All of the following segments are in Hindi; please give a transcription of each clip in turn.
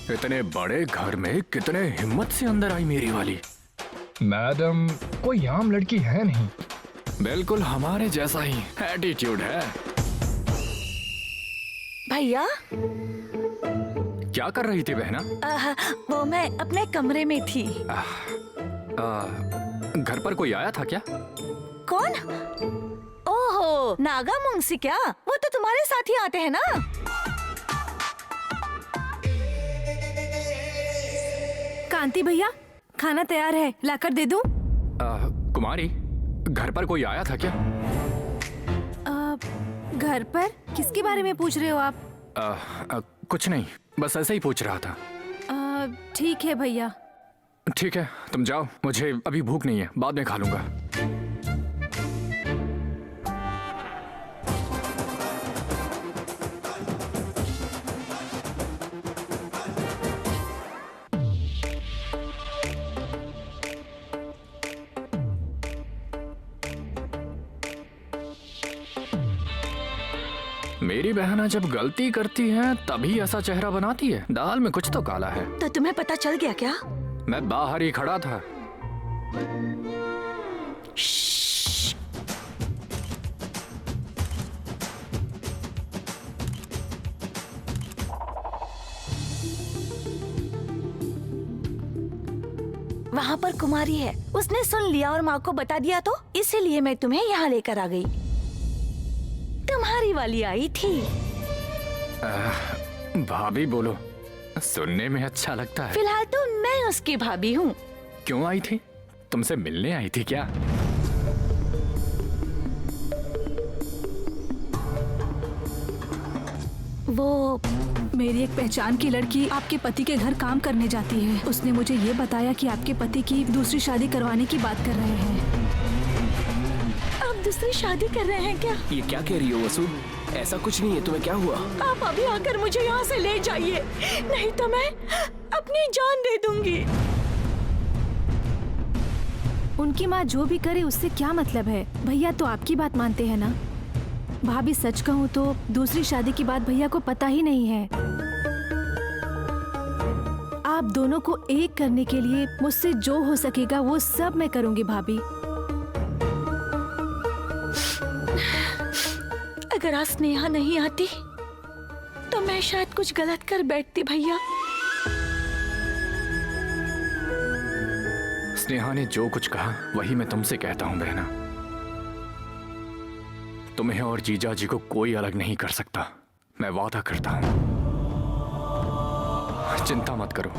इतने बड़े घर में कितने हिम्मत से अंदर आई मेरी वाली। मैडम, कोई आम लड़की है नहीं। बिल्कुल हमारे जैसा ही एटीट्यूड है। भैया, क्या कर रही थी बहना? वो मैं अपने कमरे में थी। घर पर कोई आया था क्या? कौन? ओहो, नागा मुंशी क्या? वो तो तुम्हारे साथ ही आते हैं ना। कांति भैया, खाना तैयार है, लाकर दे दूं? कुमारी, घर पर कोई आया था क्या? घर पर? किसके बारे में पूछ रहे हो आप? कुछ नहीं, बस ऐसे ही पूछ रहा था। ठीक है भैया। ठीक है, तुम जाओ, मुझे अभी भूख नहीं है, बाद में खा लूंगा। मेरी बहना जब गलती करती है तभी ऐसा चेहरा बनाती है। दाल में कुछ तो काला है। तो तुम्हें पता चल गया क्या? मैं बाहर ही खड़ा था। वहाँ पर कुमारी है, उसने सुन लिया और माँ को बता दिया, तो इसीलिए मैं तुम्हें यहाँ लेकर आ गई। तुम्हारी वाली आई थी। भाभी बोलो, सुनने में अच्छा लगता है। फिलहाल तो मैं उसकी भाभी हूँ। क्यों आई थी? तुमसे मिलने आई थी क्या? वो मेरी एक पहचान की लड़की आपके पति के घर काम करने जाती है। उसने मुझे ये बताया कि आपके पति की दूसरी शादी करवाने की बात कर रहे हैं। आप दूसरी शादी कर रहे हैं क्या? ये क्या कह रही हो वसु? ऐसा कुछ नहीं है, तुम्हें क्या हुआ? आप अभी आकर मुझे यहाँ से ले जाइए, नहीं तो मैं अपनी जान दे दूंगी। उनकी माँ जो भी करे उससे क्या मतलब है? भैया तो आपकी बात मानते हैं ना? भाभी, सच कहूँ तो दूसरी शादी की बात भैया को पता ही नहीं है। आप दोनों को एक करने के लिए मुझसे जो हो सकेगा वो सब मैं करूँगी भाभी। अगर आज स्नेहा नहीं आती तो मैं शायद कुछ गलत कर बैठती भैया। स्नेहा ने जो कुछ कहा वही मैं तुमसे कहता हूँ बहना। तुम्हें और जीजा जी को कोई अलग नहीं कर सकता, मैं वादा करता हूँ। चिंता मत करो।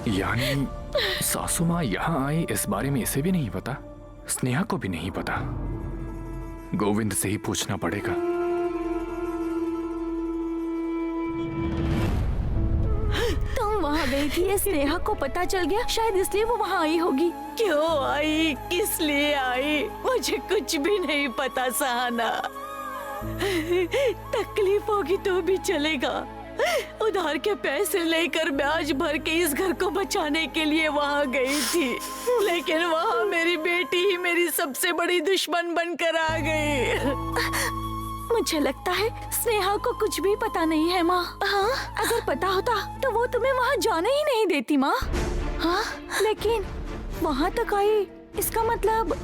यानी सासू माँ यहाँ आई इस बारे में इसे भी नहीं पता, स्नेहा को भी नहीं पता। गोविंद से ही पूछना पड़ेगा। वहाँ गई थी, ये स्नेहा को पता चल गया, शायद इसलिए वो वहाँ आई होगी। क्यों आई, किस लिए आई, मुझे कुछ भी नहीं पता सहाना। तकलीफ होगी तो भी चलेगा। उधार के पैसे लेकर ब्याज भर के इस घर को बचाने के लिए वहाँ गई थी, लेकिन वहाँ मेरी बेटी ही मेरी सबसे बड़ी दुश्मन बनकर आ गई। मुझे लगता है स्नेहा को कुछ भी पता नहीं है माँ। हाँ, अगर पता होता तो वो तुम्हें वहाँ जाने ही नहीं देती माँ। हाँ, लेकिन वहाँ तक आई, इसका मतलब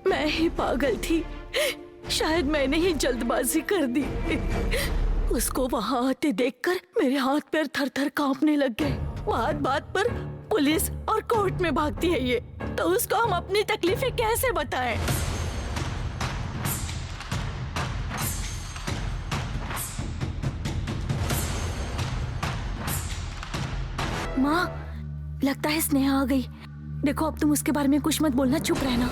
मैं ही पागल थी। शायद मैंने ही जल्दबाजी कर दी। उसको वहाँ आते देखकर मेरे हाथ पैर थर थर कांपने लग गए। बात बात पर पुलिस और कोर्ट में भागती है ये, तो उसको हम अपनी तकलीफें कैसे बताएं? माँ, लगता है स्नेहा आ गई। देखो, अब तुम उसके बारे में कुछ मत बोलना, चुप रहना।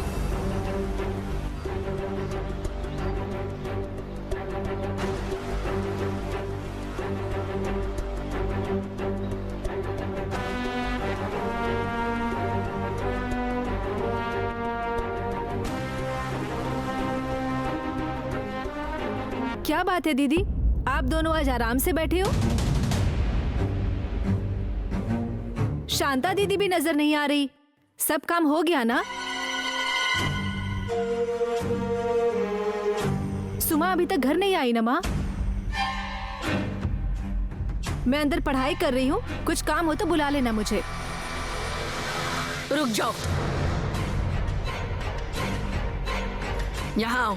क्या बात है दीदी, आप दोनों आज आराम से बैठे हो? शांता दीदी भी नजर नहीं आ रही। सब काम हो गया ना? सुमा अभी तक घर नहीं आई ना माँ? मैं अंदर पढ़ाई कर रही हूँ, कुछ काम हो तो बुला लेना मुझे। रुक जाओ, यहाँ आओ।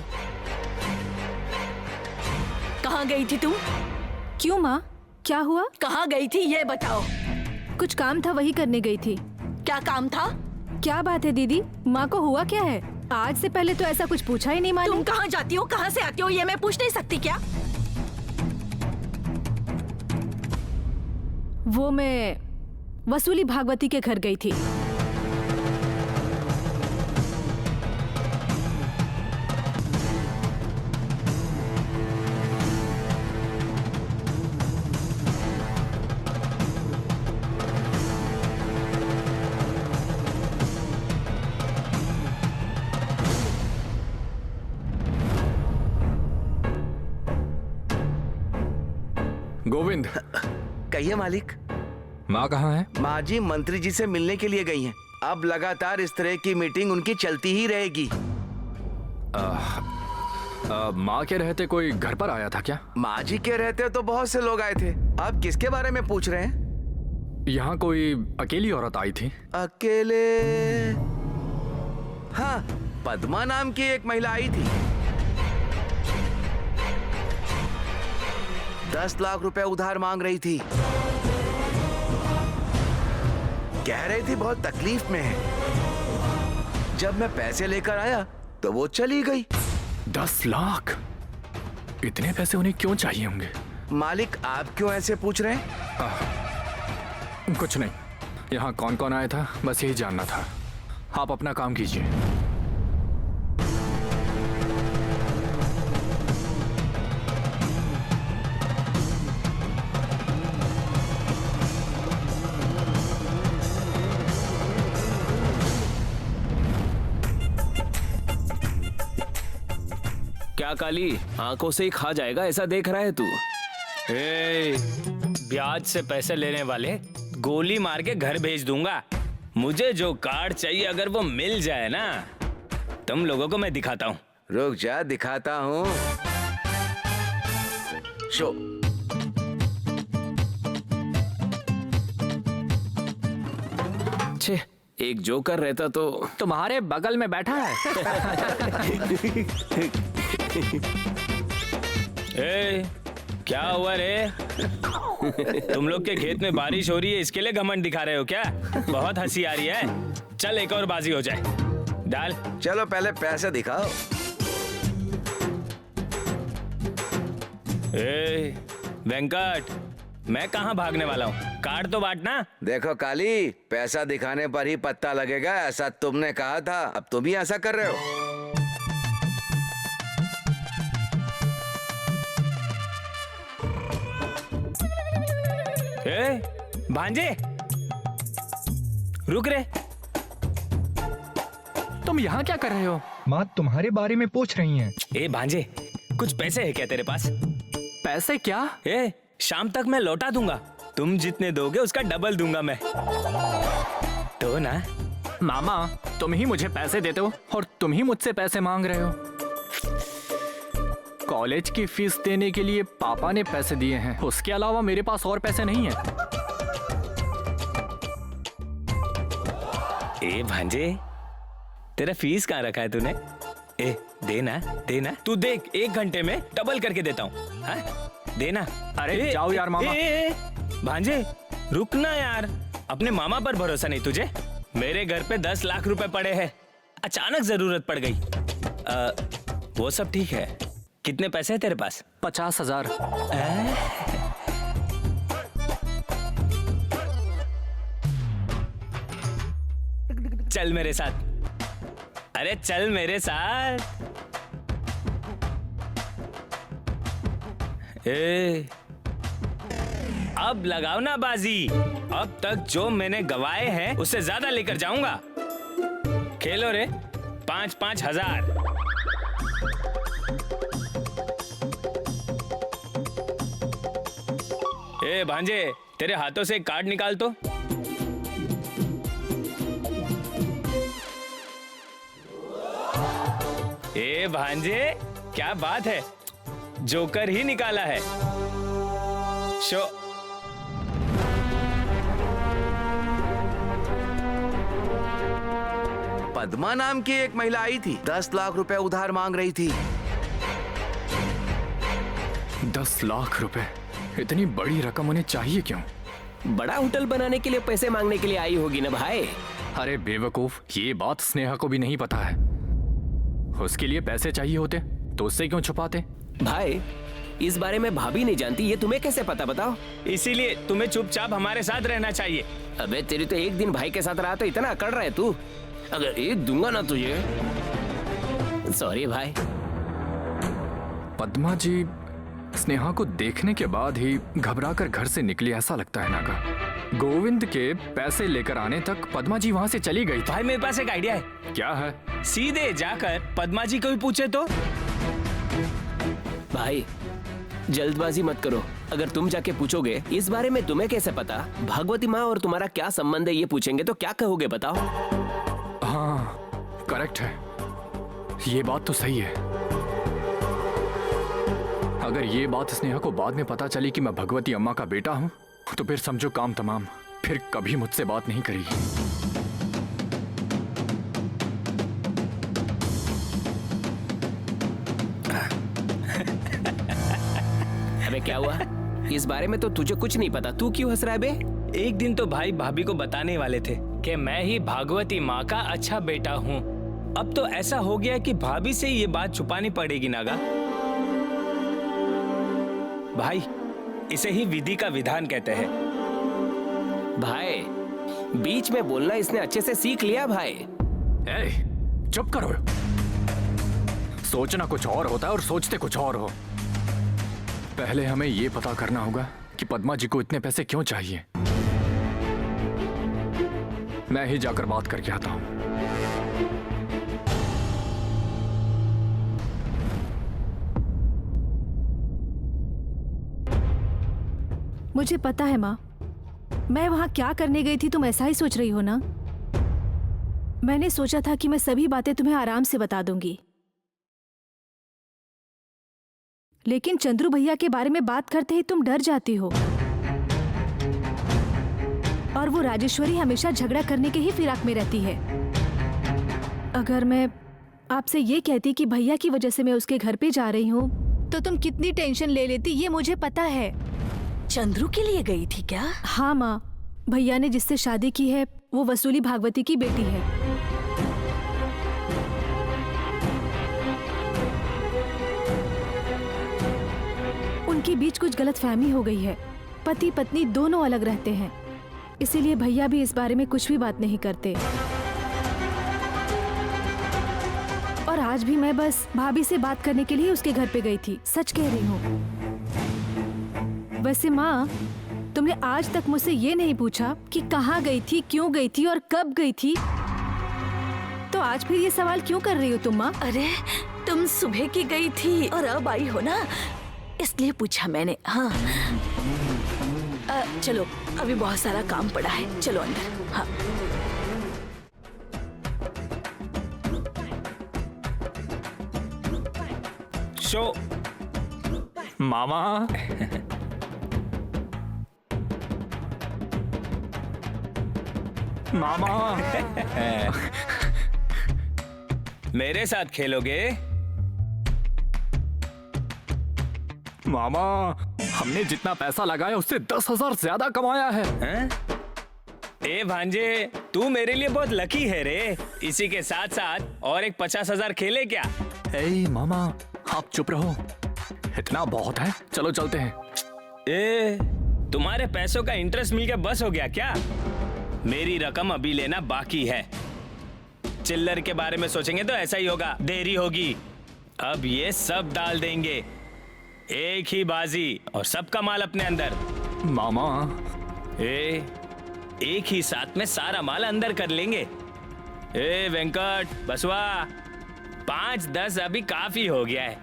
कहाँ गई थी तुम? क्यों माँ, क्या हुआ? कहाँ गई थी ये बताओ। कुछ काम था, वही करने गई थी। क्या काम था? क्या बात है दीदी, माँ को हुआ क्या है? आज से पहले तो ऐसा कुछ पूछा ही नहीं। तुम कहाँ जाती हो, कहाँ से आती हो, ये मैं पूछ नहीं सकती क्या? वो मैं वसूली भागवती के घर गई थी। गोविंद, कहिए मालिक। माँ कहाँ है? माँ जी मंत्री जी से मिलने के लिए गई हैं। अब लगातार इस तरह की मीटिंग उनकी चलती ही रहेगी। माँ के रहते कोई घर पर आया था क्या? माँ जी के रहते तो बहुत से लोग आए थे। आप किसके बारे में पूछ रहे हैं? यहाँ कोई अकेली औरत आई थी। अकेले? हाँ, पद्मा नाम की एक महिला आई थी। 10 लाख रुपए उधार मांग रही थी। कह रही थी बहुत तकलीफ में है। जब मैं पैसे लेकर आया तो वो चली गई। 10 लाख? इतने पैसे उन्हें क्यों चाहिए होंगे? मालिक, आप क्यों ऐसे पूछ रहे हैं? कुछ नहीं, यहाँ कौन कौन आया था बस यही जानना था। आप अपना काम कीजिए। क्या काली, आंखों से ही खा जाएगा ऐसा देख रहा है तू? ब्याज से पैसे लेने वाले गोली मार के घर भेज दूंगा। मुझे जो कार्ड चाहिए अगर वो मिल जाए ना, तुम लोगों को मैं दिखाता हूँ। रुक जा, दिखाता हूँ। शो। छे, एक जोकर रहता तो। तुम्हारे बगल में बैठा है। ए, क्या हुआ रे? तुम लोग के खेत में बारिश हो रही है, इसके लिए घमंड दिखा रहे हो क्या? बहुत हंसी आ रही है। चल एक और बाजी हो जाए। डाल। चलो पहले पैसे दिखाओ। ए, वेंकट, मैं कहाँ भागने वाला हूँ? कार्ड तो बांटना। देखो काली, पैसा दिखाने पर ही पत्ता लगेगा, ऐसा तुमने कहा था। अब तुम ही ऐसा कर रहे हो। ए, भांजे, रुक रे। तुम यहाँ क्या कर रहे हो? माँ तुम्हारे बारे में पूछ रही हैं। ए भांजे, कुछ पैसे है क्या तेरे पास? पैसे क्या? ए, शाम तक मैं लौटा दूंगा। तुम जितने दोगे उसका डबल दूंगा मैं। तो ना मामा, तुम ही मुझे पैसे देते हो और तुम ही मुझसे पैसे मांग रहे हो। कॉलेज की फीस देने के लिए पापा ने पैसे दिए हैं, उसके अलावा मेरे पास और पैसे नहीं है। ए भांजे, तेरा फीस कहाँ रखा है तूने? ए, देना देना, तू देख 1 घंटे में डबल करके देता हूँ। हाँ? देना। अरे जाओ यार मामा। भांजे, रुकना यार, अपने मामा पर भरोसा नहीं तुझे? मेरे घर पे 10 लाख रुपए पड़े हैं, अचानक जरूरत पड़ गई। वो सब ठीक है, कितने पैसे हैं तेरे पास? 50,000। चल मेरे साथ। अरे चल मेरे साथ। ए, अब लगाओ ना बाजी। अब तक जो मैंने गवाए हैं उससे ज्यादा लेकर जाऊंगा। खेलो रे, 5-5 हजार। ए भांजे, तेरे हाथों से एक कार्ड निकाल तो। ए भांजे, क्या बात है? जोकर ही निकाला है। शो पद्मा नाम की एक महिला आई थी, 10 लाख रुपए उधार मांग रही थी। 10 लाख रुपए? इतनी बड़ी रकम उन्हें चाहिए क्यों? बड़ा होटल बनाने के लिए पैसे मांगने के लिए आई होगी ना भाई। अरे बेवकूफ, ये बात स्नेहा को भी नहीं पता है। उसके लिए पैसे चाहिए होते तो उससे क्यों छुपाते? भाई इस बारे में भाभी नहीं जानती, ये तुम्हें कैसे पता बताओ? इसीलिए तुम्हें चुपचाप हमारे साथ रहना चाहिए। अबे तेरी तो एक दिन भाई के साथ रहा तो इतना अकड़ रहा है तू। अगर एक दूंगा ना तुझे। सॉरी भाई। पद्मा जी स्नेहा को देखने के बाद ही घबराकर घर से निकली, ऐसा लगता है नागा। गोविंद के पैसे लेकर आने तक पद्मा जी वहां से चली गई थी। भाई मेरे पास एक आइडिया है। क्या है? सीधे जाकर पद्मा जी को भी पूछे तो। भाई जल्दबाजी मत करो। अगर तुम जाके पूछोगे इस बारे में तुम्हें कैसे पता, भगवती माँ और तुम्हारा क्या संबंध है, ये पूछेंगे तो क्या कहोगे बताओ? हाँ करेक्ट है, ये बात तो सही है। अगर ये बात स्नेहा को बाद में पता चली कि मैं भगवती अम्मा का बेटा हूं, तो फिर समझो काम तमाम। फिर कभी मुझसे बात नहीं करेगी। अबे क्या हुआ? इस बारे में तो तुझे कुछ नहीं पता, तू क्यों हंस रहा है बे? एक दिन तो भाई भाभी को बताने वाले थे कि मैं ही भागवती माँ का अच्छा बेटा हूँ। अब तो ऐसा हो गया कि भाभी से ये बात छुपानी पड़ेगी नागा। भाई इसे ही विधि का विधान कहते हैं। भाई बीच में बोलना इसने अच्छे से सीख लिया भाई। ए, चुप करो। सोचना कुछ और होता है और सोचते कुछ और हो। पहले हमें ये पता करना होगा कि पद्मा जी को इतने पैसे क्यों चाहिए। मैं ही जाकर बात करके आता हूं। मुझे पता है माँ, मैं वहां क्या करने गई थी तुम ऐसा ही सोच रही हो ना। मैंने सोचा था कि मैं सभी बातें तुम्हें आराम से बता दूंगी, लेकिन चंद्रू भैया के बारे में बात करते ही तुम डर जाती हो। और वो राजेश्वरी हमेशा झगड़ा करने के ही फिराक में रहती है। अगर मैं आपसे ये कहती कि भैया की वजह से मैं उसके घर पे जा रही हूँ, तो तुम कितनी टेंशन ले लेती, ये मुझे पता है। चंद्रू के लिए गई थी क्या? हाँ माँ, भैया ने जिससे शादी की है वो वसूली भागवती की बेटी है। उनके बीच कुछ गलतफहमी हो गई है। पति पत्नी दोनों अलग रहते हैं, इसीलिए भैया भी इस बारे में कुछ भी बात नहीं करते। और आज भी मैं बस भाभी से बात करने के लिए उसके घर पे गई थी, सच कह रही हूँ। वैसे माँ, तुमने आज तक मुझसे ये नहीं पूछा कि कहाँ गई थी, क्यों गई थी और कब गई थी, तो आज फिर ये सवाल क्यों कर रही हो तुम माँ? अरे तुम सुबह की गई थी और अब आई हो ना, इसलिए पूछा मैंने। हाँ चलो, अभी बहुत सारा काम पड़ा है, चलो अंदर। हाँ शो मामा मामा मेरे साथ खेलोगे? मामा, हमने जितना पैसा लगाया उससे 10,000 ज्यादा कमाया है। हैं? ए भांजे, तू मेरे लिए बहुत लकी है रे। इसी के साथ साथ और एक 50,000 खेले क्या? ए मामा, आप चुप रहो, इतना बहुत है, चलो चलते हैं। ए, तुम्हारे पैसों का इंटरेस्ट मिलके बस हो गया क्या? मेरी रकम अभी लेना बाकी है। चिल्लर के बारे में सोचेंगे तो ऐसा ही होगा, देरी होगी। अब ये सब डाल देंगे, एक ही बाजी और सबका माल अपने अंदर। मामा एक ही साथ में सारा माल अंदर कर लेंगे। ए वेंकट बसवा, 5-10 अभी काफी हो गया है।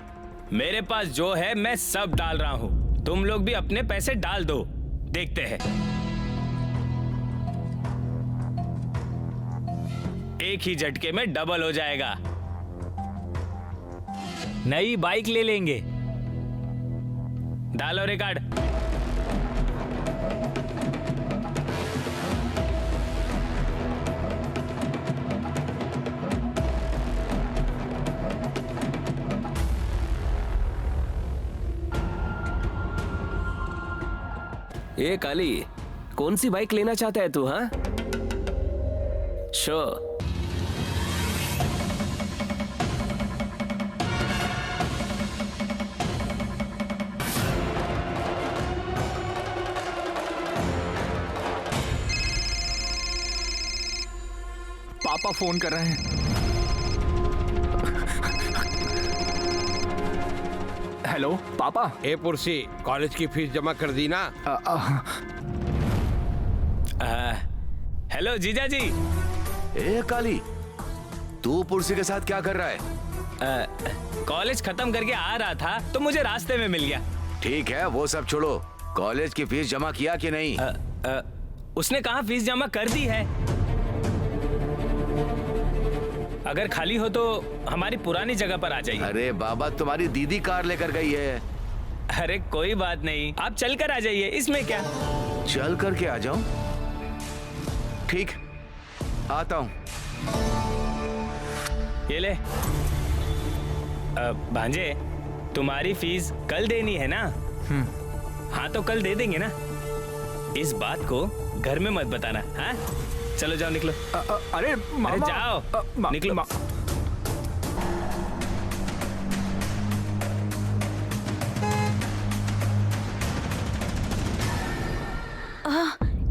मेरे पास जो है मैं सब डाल रहा हूं, तुम लोग भी अपने पैसे डाल दो, देखते हैं। एक ही झटके में डबल हो जाएगा। नई बाइक ले लेंगे। डालो रिकॉर्ड। ए काली, कौन सी बाइक लेना चाहता है तू? हाँ, शो। पापा फोन कर रहे हैं। हेलो पापा। ए पुरसी, कॉलेज की फीस जमा कर दी ना? हेलो जीजा जी। ए काली, तू पुरसी के साथ क्या कर रहा है? कॉलेज खत्म करके आ रहा था तो मुझे रास्ते में मिल गया। ठीक है, वो सब छोड़ो। कॉलेज की फीस जमा किया कि नहीं? उसने कहा फीस जमा कर दी है। अगर खाली हो तो हमारी पुरानी जगह पर आ जाइए। अरे बाबा, तुम्हारी दीदी कार लेकर गई है। अरे कोई बात नहीं, आप चल कर आ जाइए, इसमें क्या। चल करके आ जाऊं? ठीक, आता हूं। ये ले। भांजे, तुम्हारी फीस कल देनी है ना? हाँ तो कल दे देंगे ना। इस बात को घर में मत बताना। हाँ, चलो जाओ, निकलो। अरे मामा, अरे जाओ, निकलो।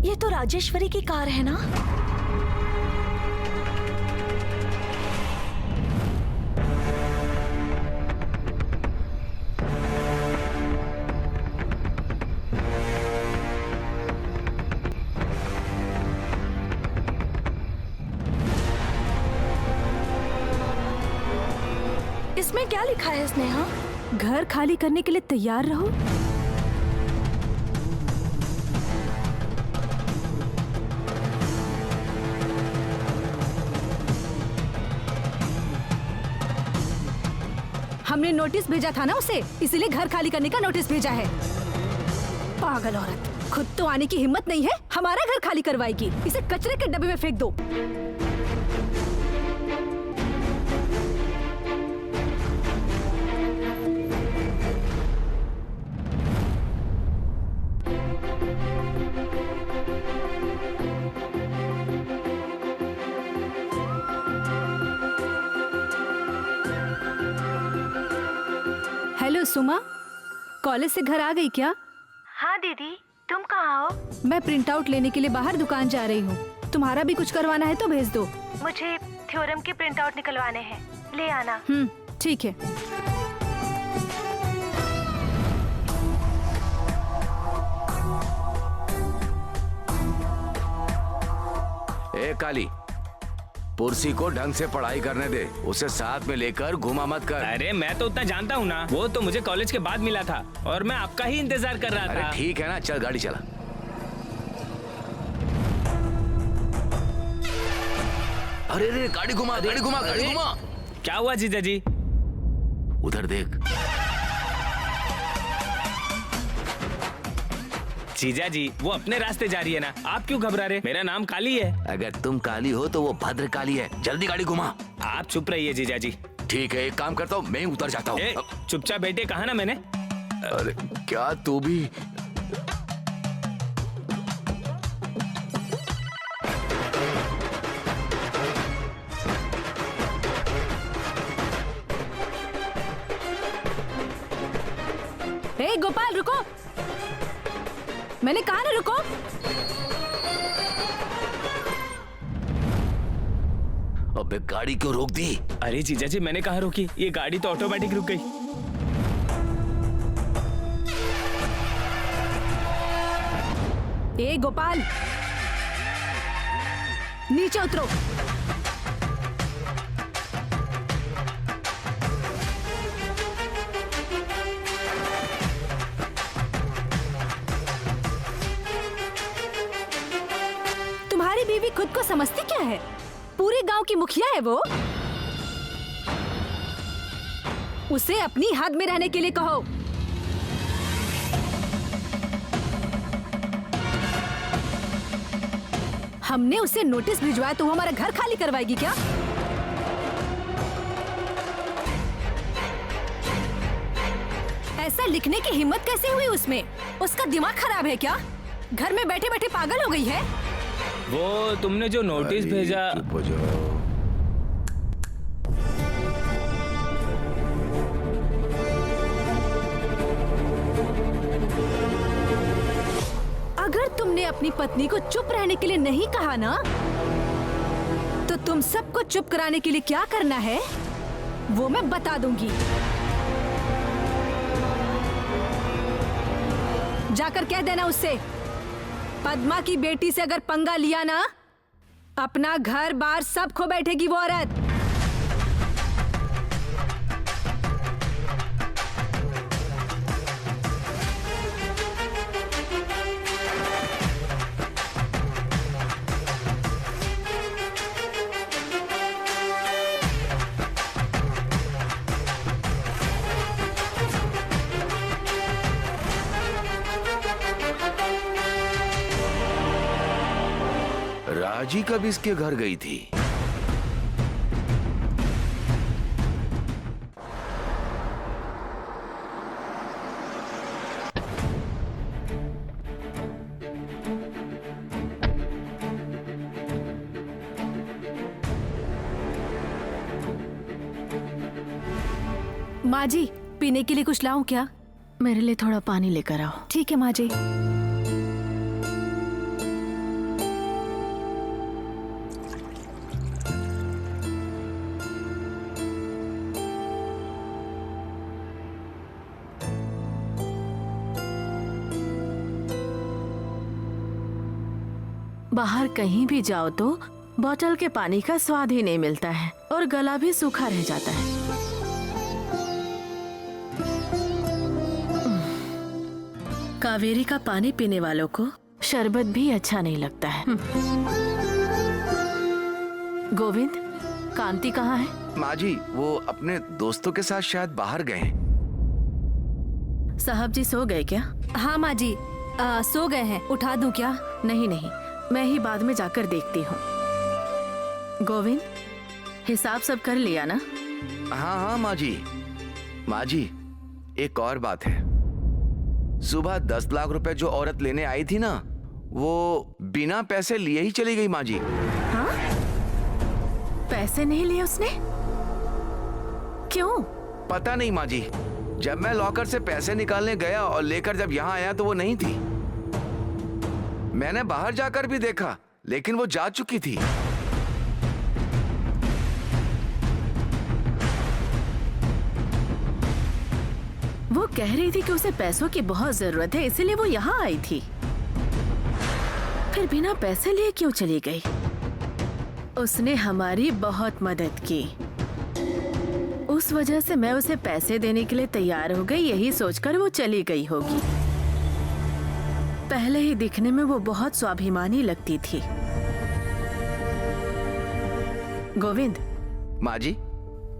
ये तो राजेश्वरी की कार है ना? इसमें क्या लिखा है स्नेहा? घर खाली करने के लिए तैयार रहो। हमने नोटिस भेजा था ना उसे, इसलिए घर खाली करने का नोटिस भेजा है। पागल औरत, खुद तो आने की हिम्मत नहीं है, हमारा घर खाली करवाएगी। इसे कचरे के डब्बे में फेंक दो। हेलो सुमा, कॉलेज से घर आ गई क्या? हाँ दीदी, तुम कहाँ हो? मैं प्रिंट आउट लेने के लिए बाहर दुकान जा रही हूँ। तुम्हारा भी कुछ करवाना है तो भेज दो। मुझे थ्योरम के प्रिंट आउट निकलवाने हैं, ले आना। ठीक है। ए काली, पुरसी को ढंग से पढ़ाई करने दे, उसे साथ में लेकर घुमा मत कर। अरे मैं तो उतना जानता हूँ ना, वो तो मुझे कॉलेज के बाद मिला था और मैं आपका ही इंतजार कर रहा अरे था। ठीक है ना, चल गाड़ी चला। अरे रे, गाड़ी घुमा, गाड़ी घुमा, गाड़ी घुमा। क्या हुआ जीजा जी? उधर देख। जीजा जी, वो अपने रास्ते जा रही है ना, आप क्यों घबरा रहे? मेरा नाम काली है। अगर तुम काली हो तो वो भद्र काली है। जल्दी गाड़ी घुमा। आप चुप रहिए जीजा जी। ठीक है, एक काम करता हूँ, मैं उतर जाता हूँ। चुपचाप बैठे, कहा ना मैंने। अरे क्या तू भी। हे गोपाल, रुको। मैंने कहा ना रुको। अबे गाड़ी क्यों रोक दी? अरे जीजा जी, मैंने कहा रोकी, ये गाड़ी तो ऑटोमेटिक रुक गई। ए गोपाल, नीचे उतरो। तुम्हारी बीवी खुद को समझती क्या है? पूरे गांव की मुखिया है वो। उसे अपनी हद में रहने के लिए कहो। हमने उसे नोटिस भिजवाया तो वो हमारा घर खाली करवाएगी क्या? ऐसा लिखने की हिम्मत कैसे हुई उसमें? उसका दिमाग खराब है क्या? घर में बैठे बैठे पागल हो गई है? वो तुमने जो नोटिस भेजा, चुप हो जाओ। अगर तुमने अपनी पत्नी को चुप रहने के लिए नहीं कहा ना, तो तुम सबको चुप कराने के लिए क्या करना है वो मैं बता दूंगी। जाकर कह देना उससे, पद्मा की बेटी से अगर पंगा लिया ना, अपना घर बार सब खो बैठेगी वो औरत। राजी कब इसके घर गई थी? माँ जी, पीने के लिए कुछ लाऊं क्या? मेरे लिए थोड़ा पानी लेकर आओ। ठीक है माँ जी। बाहर कहीं भी जाओ तो बोतल के पानी का स्वाद ही नहीं मिलता है और गला भी सूखा रह जाता है। कावेरी का पानी पीने वालों को शरबत भी अच्छा नहीं लगता है। गोविंद, कांति कहाँ है? माँ जी, वो अपने दोस्तों के साथ शायद बाहर गए हैं। साहब जी सो गए क्या? हाँ माँ जी, सो गए हैं। उठा दूं क्या? नहीं नहीं, मैं ही बाद में जाकर देखती हूँ। गोविंद, हिसाब सब कर लिया ना? हाँ हाँ माँ जी। माँ जी, एक और बात है। सुबह 10 लाख रुपए जो औरत लेने आई थी ना, वो बिना पैसे लिए ही चली गई माँ जी। हाँ? पैसे नहीं लिए उसने? क्यों? पता नहीं माँ जी। जब मैं लॉकर से पैसे निकालने गया और लेकर जब यहाँ आया तो वो नहीं थी। मैंने बाहर जाकर भी देखा, लेकिन वो जा चुकी थी। वो कह रही थी कि उसे पैसों की बहुत जरूरत है, इसीलिए वो यहाँ आई थी। फिर बिना पैसे लिए क्यों चली गई? उसने हमारी बहुत मदद की, उस वजह से मैं उसे पैसे देने के लिए तैयार हो गई, यही सोचकर वो चली गई होगी। पहले ही दिखने में वो बहुत स्वाभिमानी लगती थी। गोविंद। माँ जी।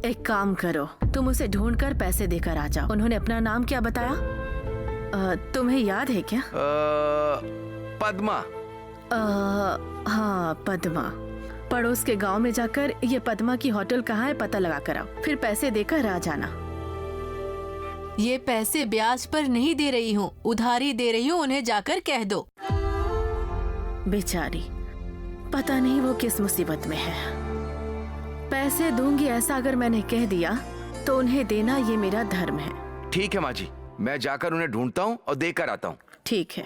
एक काम करो, तुम उसे ढूंढकर पैसे देकर आ जाओ। उन्होंने अपना नाम क्या बताया? तुम्हें याद है क्या? पद्मा। हाँ, पद्मा। पड़ोस के गांव में जाकर ये पद्मा की होटल कहाँ है पता लगा कर आओ, फिर पैसे देकर आ जाना। ये पैसे ब्याज पर नहीं दे रही हूँ, उधारी दे रही हूँ, उन्हें जाकर कह दो। बेचारी, पता नहीं वो किस मुसीबत में है। पैसे दूंगी ऐसा अगर मैंने कह दिया तो उन्हें देना ये मेरा धर्म है। ठीक है माँ जी, मैं जाकर उन्हें ढूंढता हूँ और देकर आता हूँ। ठीक है।